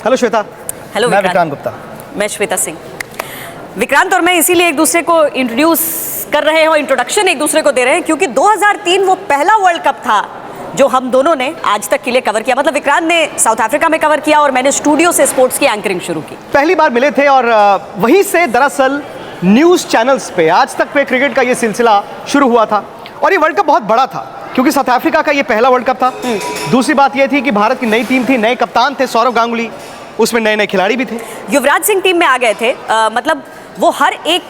Hello Shweta. Hello मैं विक्रांत गुप्ता। मैं श्वेता सिंह। विक्रांत और मैं इसीलिए एक दूसरे को इंट्रोड्यूस कर रहे हैं और इंट्रोडक्शन एक दूसरे को दे रहे हैं क्योंकि 2003 वो पहला वर्ल्ड कप था जो हम दोनों ने आज तक के लिए कवर किया। मतलब विक्रांत ने साउथ अफ्रीका में कवर किया और मैंने स्टूडियो से स्पोर्ट्स की एंकरिंग शुरू की। पहली बार मिले थे और वहीं से दरअसल न्यूज़ चैनल्स पे आज तक पे क्रिकेट का ये सिलसिला शुरू हुआ था और ये वर्ल्ड कप बहुत बड़ा था क्योंकि साउथ अफ्रीका का ये पहला वर्ल्ड कप था। दूसरी बात ये थी कि भारत की नई टीम थी, नए कप्तान थे सौरव गांगुली, उसमें नए नए खिलाड़ी भी थे। युवराज सिंह टीम में आ गए थे। मतलब वो हर एक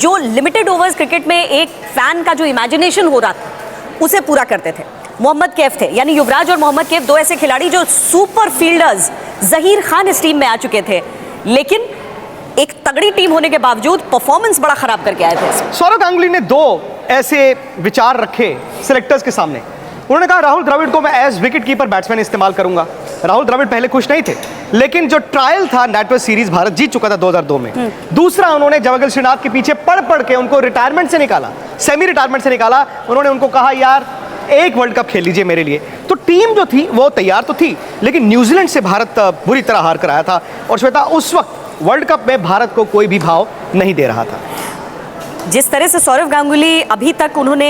जो लिमिटेड ओवर्स क्रिकेट में एक फैन का जो इमेजिनेशन हो रहा था उसे पूरा करते थे। मोहम्मद कैफ थे, यानी युवराज और मोहम्मद कैफ दो ऐसे खिलाड़ी जो सुपर फील्डर्स। जहीर खान इस टीम में आ चुके थे लेकिन एक तगड़ी टीम होने के बावजूद परफॉर्मेंस बड़ा खराब करके आए थे। सौरव गांगुली ने दो ऐसे विचार रखे सिलेक्टर्स के सामने। उन्होंने कहा राहुल द्रविड़ को मैं एज विकेट कीपर बैट्समैन इस्तेमाल करूंगा। राहुल द्रविड़ पहले खुश नहीं थे लेकिन जो ट्रायल था नेटवर्क सीरीज भारत जीत चुका था 2002 में। दूसरा, उन्होंने जवागल श्रीनाथ के पीछे पढ़ पढ़ के उनको रिटायरमेंट से निकाला, सेमी रिटायरमेंट से निकाला। उन्होंने उनको कहा यार एक वर्ल्ड कप खेल लीजिए मेरे लिए। तो टीम जो थी वो तैयार तो थी लेकिन न्यूजीलैंड से भारत बुरी तरह हार कर आया था और श्वेता उस वक्त वर्ल्ड कप में भारत को कोई भी भाव नहीं दे रहा था। जिस तरह से सौरव गांगुली अभी तक उन्होंने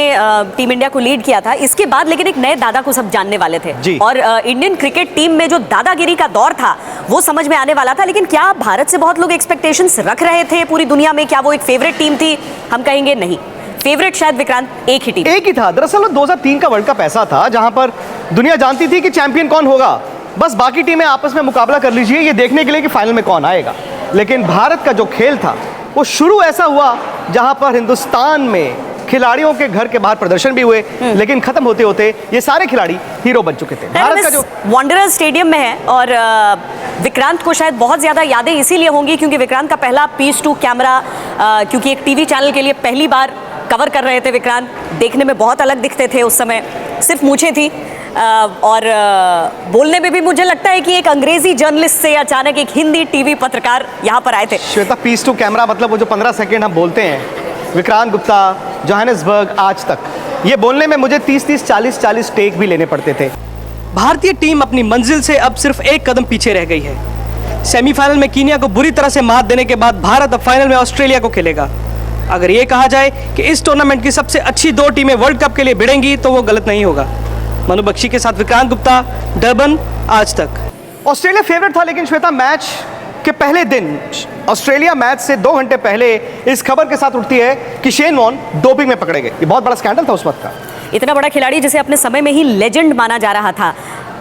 टीम इंडिया को लीड किया था, इसके बाद लेकिन एक नए दादा को सब जानने वाले थे और इंडियन क्रिकेट टीम में जो दादागिरी का दौर था वो समझ में आने वाला था। लेकिन क्या भारत से बहुत लोग एक्सपेक्टेशंस रख रहे थे पूरी दुनिया में? क्या वो एक फेवरेट टीम थी? हम कहेंगे नहीं। फेवरेट शायद विक्रांत एक ही टीम, एक ही था। दरअसल 2003 का वर्ल्ड कप ऐसा था जहां पर दुनिया जानती थी कि चैंपियन कौन होगा, बस बाकी टीमें आपस में मुकाबला कर लीजिए ये देखने के लिए कि फाइनल में कौन आएगा। लेकिन भारत का जो खेल था वो शुरू ऐसा हुआ जहां पर हिंदुस्तान में खिलाड़ियों के घर के बाहर प्रदर्शन भी हुए लेकिन खत्म होते होते ये सारे खिलाड़ी हीरो बन चुके थे। भारत का जो वांडरर्स स्टेडियम में है और विक्रांत को शायद बहुत ज्यादा यादें इसीलिए होंगी क्योंकि विक्रांत का पहला पीस टू कैमरा, क्योंकि एक टीवी चैनल के लिए पहली बार कवर कर रहे थे विक्रांत। देखने में बहुत अलग दिखते थे उस समय, सिर्फ मूंछें थी और बोलने में भी मुझे लगता है कि एक अंग्रेजी जर्नलिस्ट से अचानक एक हिंदी टीवी पत्रकार यहाँ पर आए थे। श्वेता, पीस टू कैमरा मतलब वो जो 15 सेकंड हम बोलते हैं विक्रांत गुप्ता जोहानिसबर्ग आज तक, ये बोलने में मुझे 30-30 40-40 टेक भी लेने पड़ते थे। भारतीय टीम अपनी मंजिल से अब सिर्फ एक कदम पीछे रह गई है। सेमीफाइनल में कीनिया को बुरी तरह से मात देने के बाद भारत अब फाइनल में ऑस्ट्रेलिया को खेलेगा। अगर ये कहा जाए कि इस टूर्नामेंट की सबसे अच्छी दो टीमें वर्ल्ड कप के लिए भिड़ेंगी तो वो गलत नहीं होगा। मनु बख्शी के साथ विक्रांत गुप्ता, डरबन, आज तक। ऑस्ट्रेलिया फेवरेट था लेकिन श्वेता मैच के पहले दिन, ऑस्ट्रेलिया मैच से 2 घंटे पहले इस खबर के साथ उठती है कि शेन वॉर्न डोपिंग में पकड़े गए। ये बहुत बड़ा स्कैंडल था उस वक्त का। इतना बड़ा खिलाड़ी जिसे अपने समय में ही लेजेंड माना जा रहा था,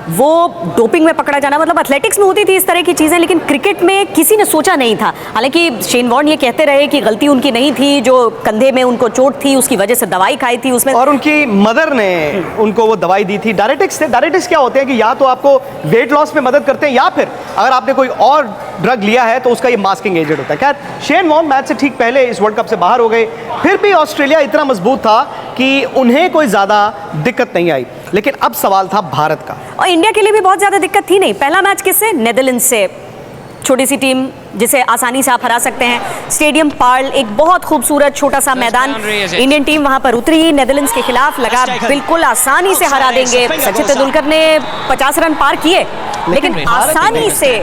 वो डोपिंग में पकड़ा जाना, मतलब एथलेटिक्स में होती थी इस तरह की चीज़ें लेकिन क्रिकेट में किसी ने सोचा नहीं था। हालांकि शेन वॉर्न ये कहते रहे कि गलती उनकी नहीं थी, जो कंधे में उनको चोट थी उसकी वजह से दवाई खाई थी उसमें, और उनकी मदर ने उनको वो दवाई दी थी। डायरेटिक्स थे। डायरेटिक्स क्या होते हैं कि या तो आपको वेट लॉस में मदद करते हैं या फिर अगर आपने कोई और ड्रग लिया है तो उसका ये मास्किंग एजेंट होता है। खैर, शेन वॉर्न मैच से ठीक पहले इस वर्ल्ड कप से बाहर हो गए। फिर भी ऑस्ट्रेलिया इतना मजबूत था कि उन्हें कोई ज़्यादा दिक्कत नहीं आई। लेकिन अब सवाल था भारत का, और इंडिया के लिए भी बहुत ज़्यादा दिक्कत थी नहीं। पहला मैच किससे? नेदरलैंड्स से, छोटी सी टीम जिसे आसानी से आप हरा सकते हैं। स्टेडियम पार्ल, एक बहुत खूबसूरत छोटा सा मैदान। इंडियन टीम वहां पर उतरी नेदरलैंड्स के खिलाफ, लगा बिल्कुल आसानी से हरा देंगे। सचिन तेंदुलकर ने 50 रन पार किए लेकिन आसानी से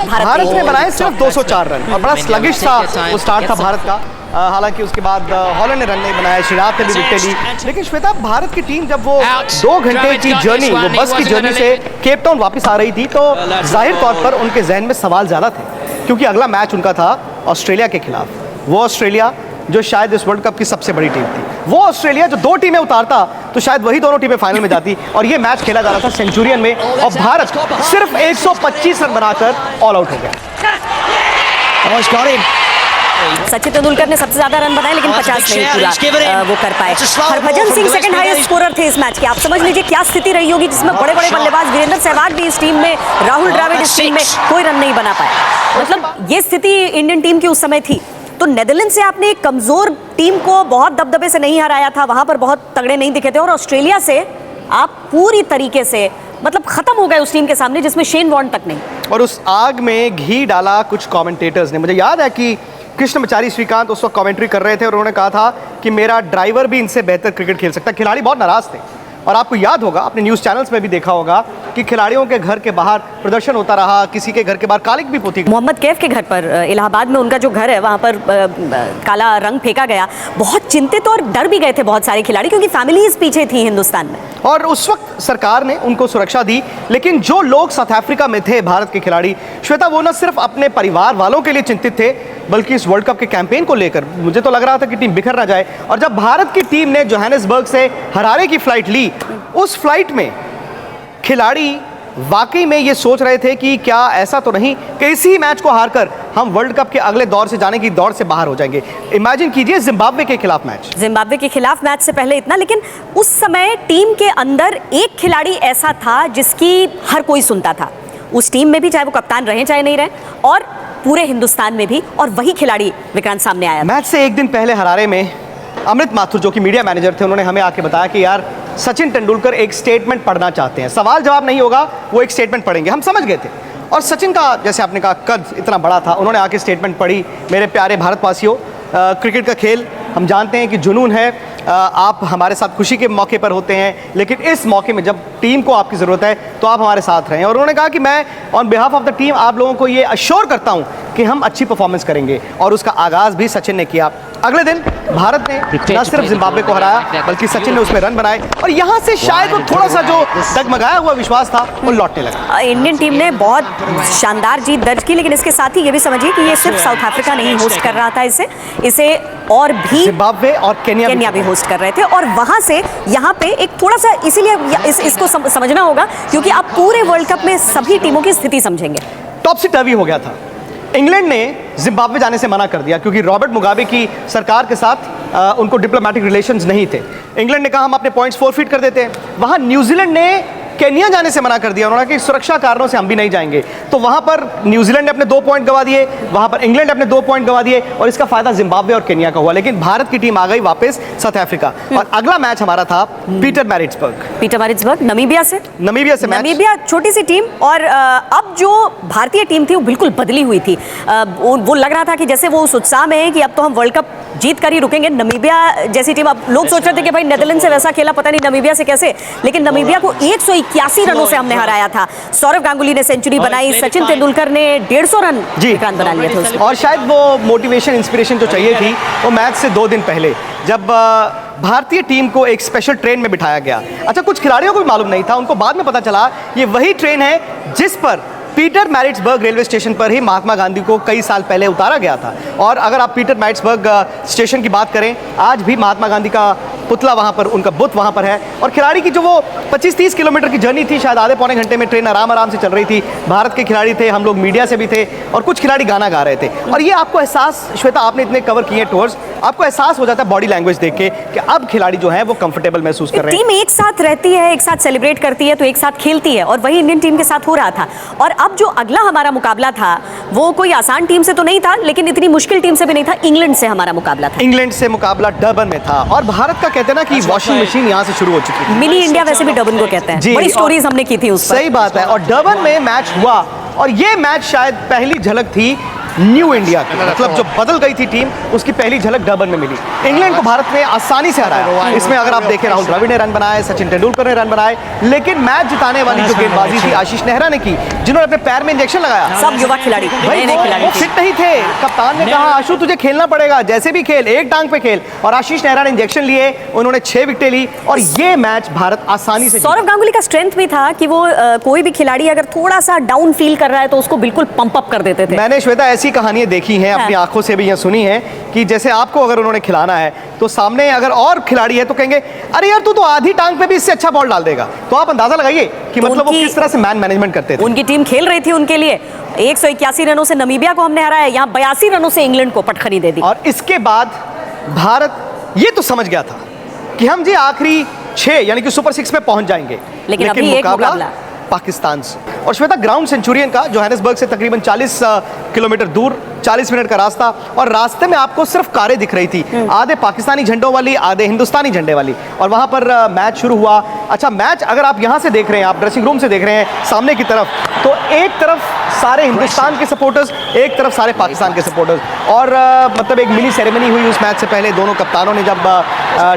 भारत ने बनाए सिर्फ 204 रन और बड़ा स्लगिश सा वो स्टार्ट था भारत का। हालांकि उसके बाद हॉलैंड ने रन नहीं बनाया, श्रीनाथ ने भी विकेट ली। लेकिन श्वेता, भारत की टीम जब वो 2 घंटे की जर्नी, वो बस की जर्नी से केप टाउन वापस आ रही थी तो जाहिर तौर पर उनके जहन में सवाल ज़्यादा थे क्योंकि अगला मैच उनका था ऑस्ट्रेलिया के खिलाफ। वो ऑस्ट्रेलिया जो शायद इस वर्ल्ड कप की सबसे बड़ी टीम थी, वो ऑस्ट्रेलिया जो 2 टीमें उतारता तो शायद वही दोनों टीमें फाइनल में जाती। और ये मैच खेला जा रहा था सेंचुरियन में और भारत सिर्फ 125 रन बनाकर ऑल आउट हो गया। सचिन तेंदुलकर ने सबसे ज्यादा रन बनाए लेकिन 50 नहीं पूरा वो कर पाए। Harbhajan Singh second highest scorer थे इस मैच के। आप समझ लीजिए क्या स्थिति रही होगी जिसमें बड़े बड़े बल्लेबाज, वीरेंद्र सहवाग भी इस टीम में, राहुल द्रविड़ इस टीम में, कोई रन नहीं बना पाया। मतलब ये स्थिति इंडियन टीम की उस समय थी। तो नेदरलैंड से आपने एक कमजोर टीम को बहुत दबदबे से नहीं हराया था, वहां पर बहुत तगड़े नहीं दिखे थे, और ऑस्ट्रेलिया से आप पूरी तरीके से मतलब खत्म हो गए उस टीम के सामने जिसमें शेन वॉर्न तक नहीं। और उस आग में घी डाला कुछ कमेंटेटर्स ने। मुझे याद है कि कृष्णमचारी श्रीकांत उस वक्त कमेंट्री कर रहे थे और उन्होंने कहा था कि मेरा ड्राइवर भी इनसे बेहतर क्रिकेट खेल सकता है। खिलाड़ी बहुत नाराज थे। और आपको याद होगा, आपने न्यूज़ चैनल्स में भी देखा होगा कि खिलाड़ियों के घर के बाहर प्रदर्शन होता रहा, किसी के घर के बाहर कालिक भी पोती। मोहम्मद कैफ के घर पर इलाहाबाद में उनका जो घर है वहाँ पर काला रंग फेंका गया। बहुत चिंतित और डर भी गए थे बहुत सारे खिलाड़ी, क्योंकि फैमिलीज पीछे थी हिंदुस्तान में, और उस वक्त सरकार ने उनको सुरक्षा दी। लेकिन जो लोग साउथ अफ्रीका में थे, भारत के खिलाड़ी, श्वेता, वो न सिर्फ अपने परिवार वालों के लिए चिंतित थे, बल्कि इस वर्ल्ड कप के कैंपेन को लेकर मुझे तो लग रहा था कि टीम बिखर ना जाए। और जब भारत की टीम ने जोहानिसबर्ग से हरारे की फ्लाइट ली, उस फ्लाइट में खिलाड़ी वाकई में ये सोच रहे थे कि क्या ऐसा तो नहीं कि इसी मैच को हारकर हम वर्ल्ड कप के अगले दौर से जाने की दौड़ से बाहर हो जाएंगे। इमेजिन कीजिए जिम्बाब्वे के खिलाफ मैच, जिम्बाब्वे के खिलाफ मैच से पहले इतना। लेकिन उस समय टीम के अंदर एक खिलाड़ी ऐसा था जिसकी हर कोई सुनता था, उस टीम में भी, चाहे वो कप्तान रहे चाहे नहीं रहे, और पूरे हिंदुस्तान में भी, और वही खिलाड़ी विक्रांत सामने आया। मैच से एक दिन पहले हरारे में अमृत माथुर, जो कि मीडिया मैनेजर थे, उन्होंने हमें आके बताया कि यार सचिन तेंदुलकर एक स्टेटमेंट पढ़ना चाहते हैं, सवाल जवाब नहीं होगा, वो एक स्टेटमेंट पढ़ेंगे। हम समझ गए थे। और सचिन का, जैसे आपने कहा, कद इतना बड़ा था, उन्होंने आके स्टेटमेंट पढ़ी। मेरे प्यारे भारतवासियों, क्रिकेट का खेल हम जानते हैं कि जुनून है, आप हमारे साथ खुशी के मौके पर होते हैं, लेकिन इस मौके में जब टीम को आपकी ज़रूरत है तो आप हमारे साथ रहें। और उन्होंने कहा कि मैं on behalf of the team आप लोगों को ये अश्योर करता हूं कि हम अच्छी परफॉर्मेंस करेंगे। और उसका आगाज़ भी सचिन ने किया। अगले दिन भारत ने न सिर्फ जिम्बाब्वे को हराया, बल्कि सचिन ने उसमें रन बनाए, और यहाँ से शायद वो थोड़ा सा जो डगमगाया हुआ विश्वास था वो लौटने लगा। इंडियन टीम ने बहुत शानदार जीत दर्ज की, लेकिन इसके साथ ही ये भी समझिए कि ये सिर्फ साउथ अफ्रीका नहीं होस्ट कर रहा था इसे और भी जिम्बाब्वे और केन्या भी होस्ट कर रहे थे। और वहां से यहाँ पे एक थोड़ा सा, इसीलिए इसको समझना होगा, क्योंकि आप पूरे वर्ल्ड कप में सभी टीमों की स्थिति समझेंगे। टॉपसी टर्वी हो गया था। इंग्लैंड ने जिम्बाब्वे जाने से मना कर दिया, क्योंकि रॉबर्ट मुगाबे की सरकार के साथ उनको डिप्लोमेटिक रिलेशंस नहीं थे। इंग्लैंड ने कहा हम अपने पॉइंट्स फोरफीट कर देते हैं। वहाँ न्यूजीलैंड ने केन्या जाने से मना कर दिया, उन्होंने कहा कि सुरक्षा कारणों से हम भी नहीं जाएंगे। तो वहाँ पर न्यूजीलैंड ने अपने 2 पॉइंट गंवा दिए, वहाँ पर इंग्लैंड ने अपने 2 पॉइंट गंवा दिए, और इसका फायदा जिम्बाब्वे और केन्या का हुआ। लेकिन भारत की टीम आ गई वापस साउथ अफ्रीका, और अगला मैच हमारा था पीटरमैरिट्सबर्ग, नमीबिया से मैच। नमीबिया छोटी सी टीम, और अब जो भारतीय टीम थी वो बिल्कुल बदली हुई थी। वो लग रहा था कि जैसे वो उस उत्साह में है कि अब तो हम वर्ल्ड कप जीत कर ही रुकेंगे। नमीबिया जैसी टीम, अब लोग सोच रहे थे कि भाई नेदरलैंड से वैसा खेला, पता नहीं नमीबिया से कैसे, लेकिन नमीबिया को 181 रनों से हमने हराया था। सौरव गांगुली ने सेंचुरी बनाई, सचिन तेंदुलकर ने 150 रन बना लिए थे। और शायद वो मोटिवेशन, इंस्पिरेशन जो चाहिए थी, वो मैच से 2 दिन पहले जब भारतीय टीम को एक स्पेशल ट्रेन में बिठाया गया। अच्छा, कुछ खिलाड़ियों को भी मालूम नहीं था, उनको बाद में पता चला ये वही ट्रेन है जिस पर पीटरमैरिट्सबर्ग रेलवे स्टेशन पर ही महात्मा गांधी को कई साल पहले उतारा गया था। और अगर आप पीटरमैरिट्सबर्ग स्टेशन की बात करें, आज भी महात्मा गांधी का पुतला वहाँ पर, उनका बुत वहाँ पर है। और खिलाड़ी की जो वो 25-30 किलोमीटर की जर्नी थी, शायद आधे पौने घंटे में ट्रेन आराम से चल रही थी। भारत के खिलाड़ी थे, हम लोग मीडिया से भी थे, और कुछ खिलाड़ी गाना गा रहे थे। और ये आपको एहसास, श्वेता, आपने इतने कवर किए टूर्स, आपको एहसास हो जाता है बॉडी लैंग्वेज देख के कि अब खिलाड़ी जो है वो कंफर्टेबल महसूस कर रहे हैं। टीम एक साथ रहती है, एक साथ सेलिब्रेट करती है, तो एक साथ खेलती है, और वही इंडियन टीम के साथ हो रहा था। और अब जो अगला हमारा मुकाबला था वो कोई आसान टीम से तो नहीं था, लेकिन इतनी मुश्किल टीम से भी नहीं था। इंग्लैंड से हमारा मुकाबला था। इंग्लैंड से मुकाबला डर्बन में था, और भारत का कहते हैं ना कि वॉशिंग मशीन यहाँ से शुरू हो चुकी थी। मिनी इंडिया वैसे भी डर्बन को कहते हैं, बड़ी स्टोरीज हमने की थी उस पर। सही बात है। और डर्बन में मैच हुआ, और ये मैच शायद पहली झलक थी न्यू इंडिया की, मतलब जो बदल गई थी टीम, उसकी पहली झलक डर्बन में मिली। इंग्लैंड को भारत ने आसानी से हराया। इसमें अगर आप देखें, राहुल द्रविड़ ने रन बनाए, सचिन तेंदुलकर ने रन बनाए, लेकिन मैच जिताने वाली जो गेंदबाजी थी आशीष नेहरा ने की, जिन्होंने अपने पैर में इंजेक्शन लगाया। सब युवा खिलाड़ी, नए खिलाड़ी फिट नहीं थे। कप्तान ने कहा आशु तुझे खेलना पड़ेगा, जैसे भी खेल, एक टांग पे खेल, और आशीष नेहरा ने इंजेक्शन लिए, उन्होंने 6 विकेटें ली, और ये मैच भारत आसानी से। सौरव गांगुली का स्ट्रेंथ भी था कि वो कोई भी खिलाड़ी अगर थोड़ा सा डाउन फील कर रहा है तो उसको बिल्कुल पंप अप कर देते थे। मैंने, श्वेता, ऐसी कहानियां देखी हैं, अपनी आंखों से भी ये सुनी है कि जैसे आपको अगर उन्होंने खिलाना है तो सामने अगर और खिलाड़ी है तो कहेंगे अरे यार तू तो आधी टांग पे भी इससे अच्छा बॉल डाल देगा। तो आप अंदाजा लगाइए कि मतलब वो किस तरह से मैन मैनेजमेंट करते थे। उनकी टीम खेल रही थी उनके लिए। 181 रनों से नमीबिया को हमने हराया, यहाँ 82 रनों से इंग्लैंड को पटखनी दे दी। और इसके बाद भारत ये तो समझ गया था कि हम जी आखिरी 6 यानी कि सुपर 6 में पहुंच जाएंगे, लेकिन अभी एक मुकाबला पाकिस्तान से। और श्वेता, ग्राउंड सेंचुरियन का जोहानिसबर्ग से तकरीबन 40 किलोमीटर दूर, 40 मिनट का रास्ता, और रास्ते में आपको सिर्फ कारें दिख रही थी, आधे पाकिस्तानी झंडों वाली, आधे हिंदुस्तानी झंडे वाली। और वहां पर मैच शुरू हुआ। अच्छा, मैच अगर आप यहां से देख रहे हैं, आप ड्रेसिंग रूम से देख रहे हैं सामने की तरफ, तो एक तरफ सारे हिंदुस्तान के सपोर्टर्स, एक तरफ सारे पाकिस्तान के सपोर्टर्स, और मतलब एक मिनी सेरेमनी हुई उस मैच से पहले। दोनों कप्तानों ने जब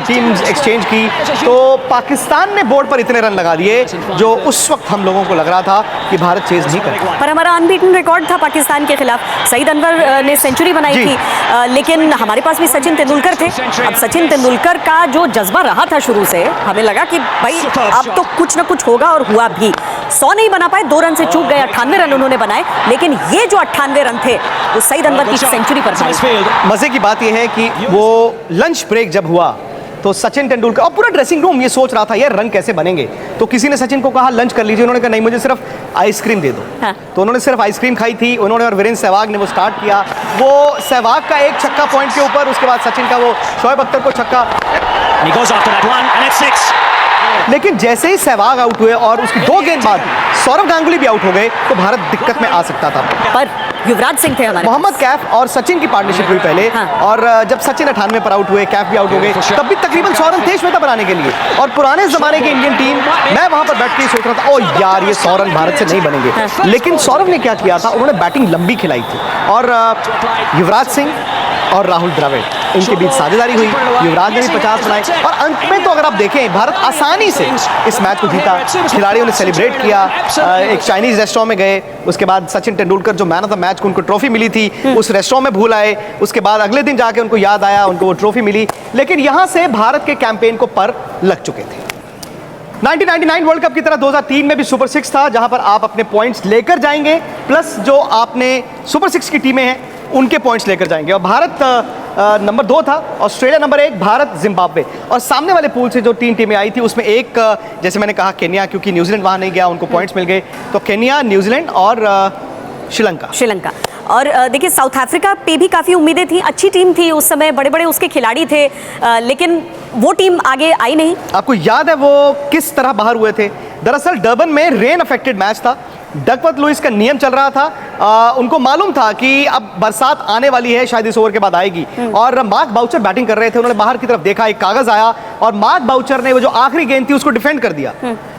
टीम्स एक्सचेंज की तो पाकिस्तान ने बोर्ड पर इतने रन लगा दिए जो उस वक्त हम लोगों को लग रहा था कि भारत चेज नहीं करेगा। पर हमारा अनबीटन रिकॉर्ड था पाकिस्तान के खिलाफ। सईद अनवर ने सेंचुरी बनाई थी, लेकिन हमारे पास भी सचिन तेंदुलकर थे। अब सचिन तेंदुलकर का जो जज्बा रहा था शुरू से, हमें लगा कि भाई अब तो कुछ ना कुछ होगा, और हुआ भी। 100 नहीं बना पाए, 2 रन से चूक गए, 98 रन उन्होंने बनाए, लेकिन ये जो 98 रन थे वो सईद अनवर की सेंचुरी पर थे। मजे की बात यह है कि वो लंच ब्रेक जब हुआ तो सचिन तेंदुलकर और पूरा ड्रेसिंग रूम ये सोच रहा था यार रन कैसे बनेंगे। तो किसी ने सचिन को कहा लंच कर लीजिए, उन्होंने कहा नहीं मुझे सिर्फ आइसक्रीम दे दो। हाँ। तो उन्होंने सिर्फ आइसक्रीम खाई थी उन्होंने, और वीरेंद्र सहवाग ने वो स्टार्ट किया। वो सहवाग का एक छक्का पॉइंट के ऊपर, उसके बाद सचिन का वो शोएब अख्तर को छक्का। लेकिन जैसे ही सहवाग आउट हुए और उसकी 2 गेंद बाद सौरव गांगुली भी आउट हो गए तो भारत दिक्कत में आ सकता था। पर युवराज सिंह थे हमारे। मोहम्मद कैफ और सचिन की पार्टनरशिप हुई पहले। हाँ। और जब सचिन 98 पर आउट हुए, कैफ भी आउट हो गए, तब भी तकरीबन 100 रन थे श्वेता बनाने के लिए। और पुराने जमाने की इंडियन टीम, मैं वहां पर बैठ के सोच रहा था ओ यार ये 100 रन भारत से नहीं बनेंगे। हाँ। लेकिन सौरव ने क्या किया था, उन्होंने बैटिंग लंबी खिलाई थी और युवराज सिंह और राहुल द्रविड़ इनके बीच साझेदारी हुई। युवराज ने भी 50 बनाए और अंत में तो अगर आप देखें भारत आसानी से इस मैच को जीता। खिलाड़ियों ने सेलिब्रेट किया, एक चाइनीज रेस्टोरेंट में गए, उसके बाद सचिन तेंदुलकर जो मैन ऑफ द मैच को उनको ट्रॉफी मिली थी उस रेस्टोरेंट में भूल आए। उसके बाद अगले दिन जाके उनको याद आया, उनको वो ट्रॉफी मिली। लेकिन यहां से भारत के कैंपेन को पर लग चुके थे। 1999 वर्ल्ड कप की तरह 2003 में भी सुपर 6 था, जहां पर आप अपने पॉइंट्स लेकर जाएंगे, प्लस जो आपने सुपर 6 की टीमें हैं उनके पॉइंट्स लेकर जाएंगे। और भारत नंबर 2 था, ऑस्ट्रेलिया नंबर 1, भारत जिम्बाब्वे। और सामने वाले पूल से जो 3 टीमें आई थी उसमें एक, जैसे मैंने कहा केन्या, क्योंकि न्यूजीलैंड वहां नहीं गया, उनको पॉइंट्स मिल गए, तो केन्या, न्यूजीलैंड और श्रीलंका। और देखिए साउथ अफ्रीका पे भी काफ़ी उम्मीदें थी, अच्छी टीम थी उस समय, बड़े बड़े उसके खिलाड़ी थे, लेकिन वो टीम आगे आई नहीं। आपको याद है वो किस तरह बाहर हुए थे? दरअसल डर्बन में रेन अफेक्टेड मैच था। डकवर्थ लुइस का नियम चल रहा था, उनको मालूम था कि अब बरसात आने वाली है, शायद इस ओवर के बाद आएगी। और मार्क बाउचर बैटिंग कर रहे थे, उन्होंने बाहर की तरफ देखा, एक कागज आया और मार्क बाउचर ने वो जो आखिरी गेंद थी उसको डिफेंड कर दिया।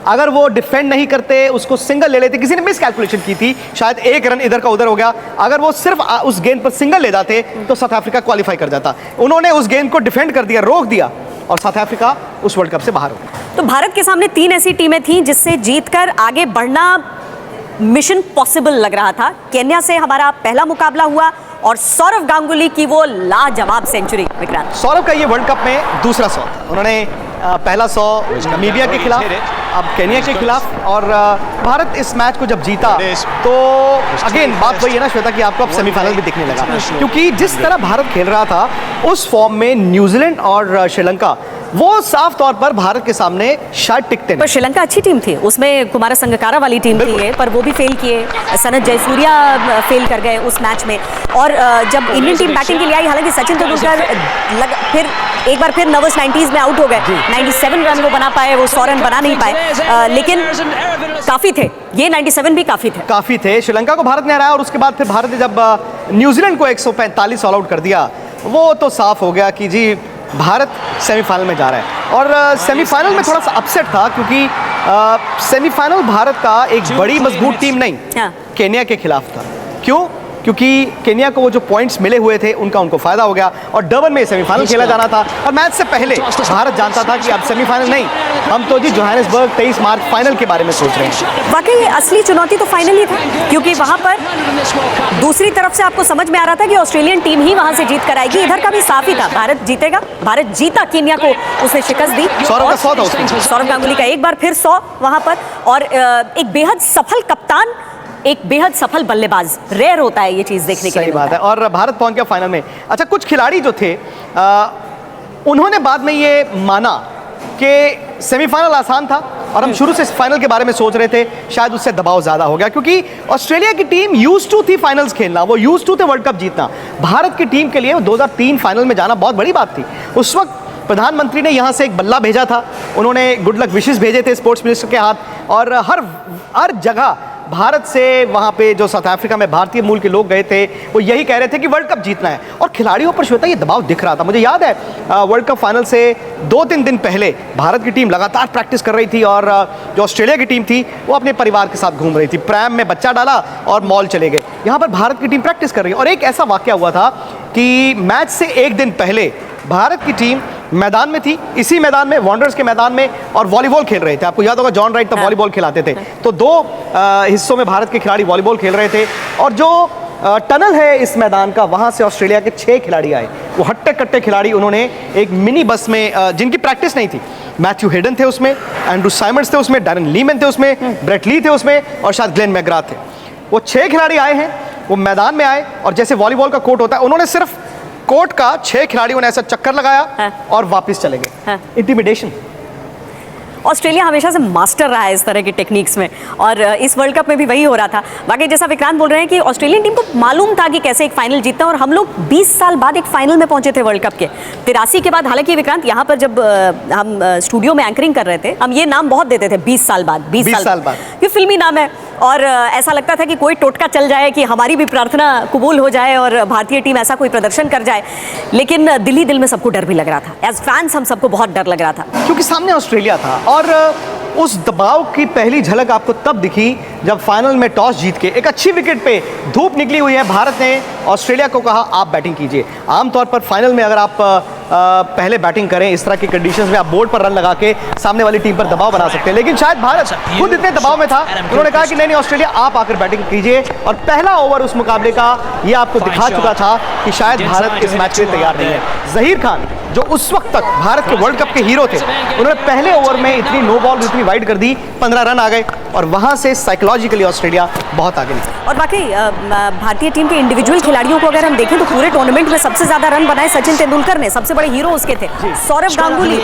अगर वो डिफेंड नहीं करते, उसको सिंगल ले लेते, किसी ने मिस कैलकुलेशन की थी, शायद 1 रन इधर का उधर हो गया। अगर वो सिर्फ उस गेंद पर सिंगल ले जाते तो साउथ अफ्रीका क्वालिफाई कर जाता। उन्होंने उस गेंद को डिफेंड कर दिया, रोक दिया, और साउथ अफ्रीका उस वर्ल्ड कप से बाहर हो गया। तो भारत के सामने 3 ऐसी टीमें थीं जिससे जीतकर आगे बढ़ना मिशन पॉसिबल लग रहा था। केन्या से हमारा पहला मुकाबला हुआ और सौरव गांगुली की वो लाजवाब सेंचुरी। विक्रांत, सौरव का ये वर्ल्ड कप में दूसरा 100 था। उन्होंने पहला 100 नामीबिया के खिलाफ, अब केन्या के खिलाफ, और भारत इस मैच को जब जीता तो अगेन बात वही है ना श्वेता कि आपको अब सेमीफाइनल भी दिखने लगा, क्योंकि जिस तरह भारत खेल रहा था उस फॉर्म में न्यूजीलैंड और श्रीलंका वो साफ तौर पर भारत के सामने शायद टिकते नहीं। पर श्रीलंका अच्छी टीम थी, उसमें कुमार संगकारा वाली टीम थी ये, पर वो भी फेल किए। सनत जयसूर्या फेल कर गए उस मैच में। और जब इंडियन टीम बैटिंग के लिए आई, हालांकि सचिन तेंदुलकर फिर एक बार फिर नर्वस 90s में आउट हो गए। 97 रन वो बना पाए, वो 100 रन बना नहीं पाए, लेकिन काफी थे ये 97 भी काफी थे। श्रीलंका को भारत ने हराया और उसके बाद फिर भारत ने जब न्यूजीलैंड को 145 ऑल आउट कर दिया, वो तो साफ हो गया कि जी भारत सेमीफाइनल में जा रहा है। और सेमीफाइनल में थोड़ा सा अपसेट था, क्योंकि सेमीफाइनल भारत का एक बड़ी मजबूत टीम नहीं, केन्या के खिलाफ था। क्यों? क्योंकि केन्या को वो जो पॉइंट्स मिले हुए थे उनको फायदा हो गया और डर्बन में सेमीफाइनल खेला जाना था। और मैच से पहले भारत जानता था कि अब सेमीफाइनल नहीं, हम तो जी जोहानिसबर्ग 23 मार्च फाइनल के बारे में सोच रहे हैं। वाकई असली चुनौती तो फाइनल ही था, क्योंकि वहां पर दूसरी तरफ से आपको समझ में आ रहा था कि ऑस्ट्रेलियन टीम ही वहां से जीत कर आएगी। इधर का भी साफ ही था, भारत जीतेगा। भारत जीता, केन्या को उसने शिकस्त दी। सौरव का 100 था उसमें, सौरव गांगुली का एक बार फिर 100 वहां पर। और एक बेहद सफल कप्तान, एक बेहद सफल बल्लेबाज, रेयर होता है ये चीज देखने के लिए। सही बात है। और भारत पहुंच गया फाइनल में। अच्छा, कुछ खिलाड़ी जो थे उन्होंने बाद में ये माना कि सेमीफाइनल आसान था और हम शुरू से फाइनल के बारे में सोच रहे थे, शायद उससे दबाव ज़्यादा हो गया, क्योंकि ऑस्ट्रेलिया की टीम यूज्ड टू थी फाइनल्स खेलना, वो यूज्ड टू थे वर्ल्ड कप जीतना। भारत की टीम के लिए 2003 फाइनल में जाना बहुत बड़ी बात थी। उस वक्त प्रधानमंत्री ने यहाँ से एक बल्ला भेजा था, उन्होंने गुड लक विशेस भेजे थे स्पोर्ट्स मिनिस्टर के हाथ, और हर जगह भारत से वहाँ पे जो साउथ अफ्रीका में भारतीय मूल के लोग गए थे वो यही कह रहे थे कि वर्ल्ड कप जीतना है। और खिलाड़ियों पर श्वेता ये दबाव दिख रहा था। मुझे याद है वर्ल्ड कप फाइनल से 2-3 दिन पहले भारत की टीम लगातार प्रैक्टिस कर रही थी और जो ऑस्ट्रेलिया की टीम थी वो अपने परिवार के साथ घूम रही थी, प्रैम में बच्चा डाला और मॉल चले गए। यहाँ पर भारत की टीम प्रैक्टिस कर रही है। और एक ऐसा वाकया हुआ था कि मैच से एक दिन पहले भारत की टीम मैदान में थी, इसी मैदान में, वांडरर्स के मैदान में, और वॉलीबॉल खेल रहे थे। आपको याद होगा जॉन राइट तब वॉलीबॉल खिलाते थे। तो दो हिस्सों में भारत के खिलाड़ी वॉलीबॉल खेल रहे थे, और जो टनल है इस मैदान का, वहां से ऑस्ट्रेलिया के 6 खिलाड़ी आए। वो हट्टे कट्टे खिलाड़ी, उन्होंने एक मिनी बस में, जिनकी प्रैक्टिस नहीं थी, मैथ्यू हेडन थे उसमें, एंड्रू साइमंड्स थे उसमें, डैरन लीमन थे उसमें, ब्रेट ली थे उसमें, और शायद ग्लेन मैकग्राथ थे। वो 6 खिलाड़ी आए हैं, वो मैदान में आए, और जैसे वॉलीबॉल का कोर्ट होता है, उन्होंने सिर्फ कोर्ट का 6 खिलाड़ियों ने ऐसा चक्कर लगाया और वापस चले गए। इंटिमिडेशन। ऑस्ट्रेलिया हमेशा से मास्टर रहा है इस तरह की टेक्निक्स में, और इस वर्ल्ड कप में भी वही हो रहा था। बाकी जैसा विक्रांत बोल रहे हैं कि ऑस्ट्रेलियन टीम को मालूम था कि कैसे एक फाइनल जीतना, और हम लोग 20 साल बाद एक फाइनल में पहुंचे थे वर्ल्ड कप के, 83 के बाद। हालांकि विक्रांत यहाँ पर जब हम स्टूडियो में एंकरिंग कर रहे थे, हम ये नाम बहुत देते थे, 20 साल बाद, 20 साल बाद। ये फिल्मी नाम है, और ऐसा लगता था कि कोई टोटका चल जाए कि हमारी भी प्रार्थना कबूल हो जाए और भारतीय टीम ऐसा कोई प्रदर्शन कर जाए। लेकिन दिल ही दिल में सबको डर भी लग रहा था। एज फैंस हम सबको बहुत डर लग रहा था, क्योंकि सामने ऑस्ट्रेलिया था, और उस दबाव की पहली झलक आपको तब दिखी जब फाइनल में टॉस जीत के एक अच्छी विकेट पे धूप निकली हुई है, भारत ने ऑस्ट्रेलिया को कहा आप बैटिंग कीजिए। आमतौर पर फाइनल में अगर आप पहले बैटिंग करें इस तरह की कंडीशंस में, आप बोर्ड पर रन लगा के सामने वाली टीम पर दबाव बना सकते हैं, लेकिन शायद भारत खुद इतने दबाव में था, उन्होंने कहा कि नहीं ऑस्ट्रेलिया आप आकर बैटिंग कीजिए। और पहला ओवर उस मुकाबले का ये आपको दिखा चुका था कि शायद भारत इस मैच के लिए तैयार नहीं है। जहीर खान, जो उस वक्त तक भारत के वर्ल्ड कप के हीरो थे, उन्होंने पहले ओवर में इतनी नो बॉल, इतनी वाइड कर दी, 15 रन आ गए, और वहां से साइकोलॉजिकली ऑस्ट्रेलिया बहुत आगे निकला। और बाकी भारतीय टीम के इंडिविजुअल खिलाड़ियों को अगर हम देखें तो पूरे टूर्नामेंट में सबसे ज्यादा रन बनाए सचिन तेंदुलकर ने, सबसे बड़े हीरो उसके थे। सौरव गांगुली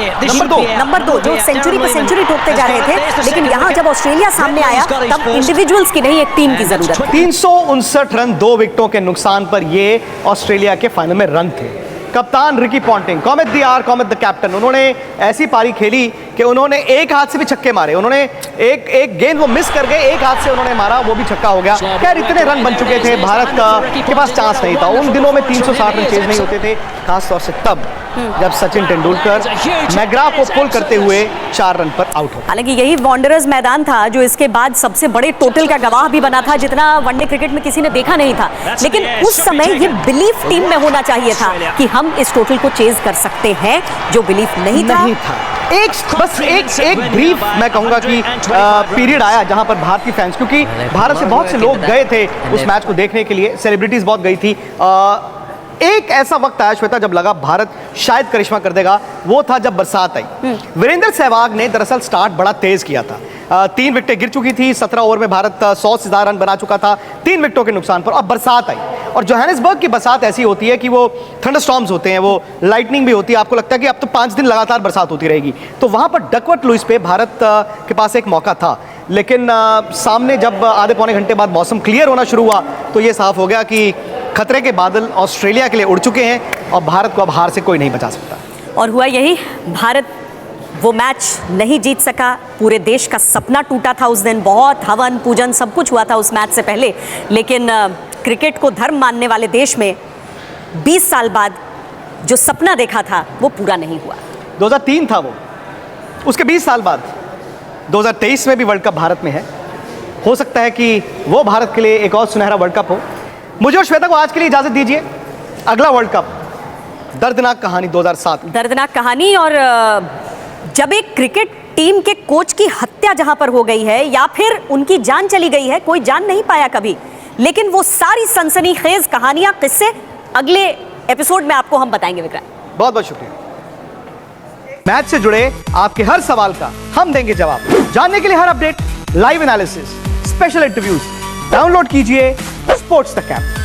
नंबर 2 जो सेंचुरी पे सेंचुरी ठोकते जा रहे थे। लेकिन यहाँ जब ऑस्ट्रेलिया सामने आया तब इंडिविजुअल्स की नहीं, एक टीम की जरूरत। 359 रन 2 विकेटों के नुकसान पर ये ऑस्ट्रेलिया के फाइनल में रन थे। कप्तान Ricky Ponting, comet the R, comet the captain, उन्होंने ऐसी पारी खेली कि उन्होंने एक हाथ से भी छक्के मारे। उन्होंने एक गेंद वो मिस कर गए, एक हाथ से उन्होंने मारा, वो भी छक्का हो गया। खैर इतने रन बन चुके थे, भारत के पास चांस नहीं था। उन दिनों में 360 रन चेज नहीं होते थे, खासतौर से तब जब सचिन तेंदुलकर मैकग्राथ को पुल करते हुए 4 रन पर आउट हो। हालांकि यही वांडरर्स मैदान था जो इसके बाद सबसे बड़े टोटल का गवाह भी बना था, जितना वनडे क्रिकेट में किसी ने देखा नहीं था। लेकिन उस समय ये बिलीफ टीम में होना चाहिए था कि हम इस टोटल को चेज कर सकते हैं, जो बिलीफ नहीं था। एक ब्रीफ मैं कहूंगा कि पीरियड आया जहां पर भारतीय फैंस, क्योंकि भारत से बहुत से लोग गए थे उस मैच को देखने के लिए, सेलिब्रिटीज बहुत गई थी। एक ऐसा वक्त आया श्वेता जब लगा भारत शायद करिश्मा कर देगा, वो था जब बरसात आई। वीरेंद्र सहवाग ने दरअसल स्टार्ट बड़ा तेज किया था, 3 विकेटें गिर चुकी थी, 17 ओवर में भारत 100 से ज्यादा रन बना चुका था 3 विकेटों के नुकसान पर। अब बरसात आई, और जोहानिसबर्ग की बरसात ऐसी होती है कि वो थंडरस्टॉर्म्स होते हैं, वो लाइटनिंग भी होती है, आपको लगता है कि अब तो 5 दिन लगातार बरसात होती रहेगी। तो वहां पर डकवर्थ लुइस पे भारत के पास एक मौका था, लेकिन सामने जब आधे पौने घंटे बाद मौसम क्लियर होना शुरू हुआ तो ये साफ हो गया कि खतरे के बादल ऑस्ट्रेलिया के लिए उड़ चुके हैं, और भारत को अब हार से कोई नहीं बचा सकता। और हुआ यही, भारत वो मैच नहीं जीत सका। पूरे देश का सपना टूटा था उस दिन, बहुत हवन पूजन सब कुछ हुआ था उस मैच से पहले। लेकिन क्रिकेट को धर्म मानने वाले देश में 20 साल बाद जो सपना देखा था वो पूरा नहीं हुआ। 2003 था वो, उसके 20 साल बाद 2023 में भी वर्ल्ड कप भारत में है। हो सकता है कि वो भारत के लिए एक और सुनहरा वर्ल्ड कप हो। मुझे और श्वेता को आज के लिए इजाजत दीजिए। अगला वर्ल्ड कप दर्दनाक कहानी 2007, दर्दनाक कहानी। और जब एक क्रिकेट टीम के कोच की हत्या जहां पर हो गई है या फिर उनकी जान चली गई है, कोई जान नहीं पाया कभी, लेकिन वो सारी सनसनीखेज कहानियां, किस्से अगले एपिसोड में आपको हम बताएंगे विक्रांत। बहुत बहुत शुक्रिया। मैच से जुड़े आपके हर सवाल का हम देंगे जवाब। जानने के लिए हर update, live analysis, special interviews, download कीजिए स्पोर्ट्स द कैप।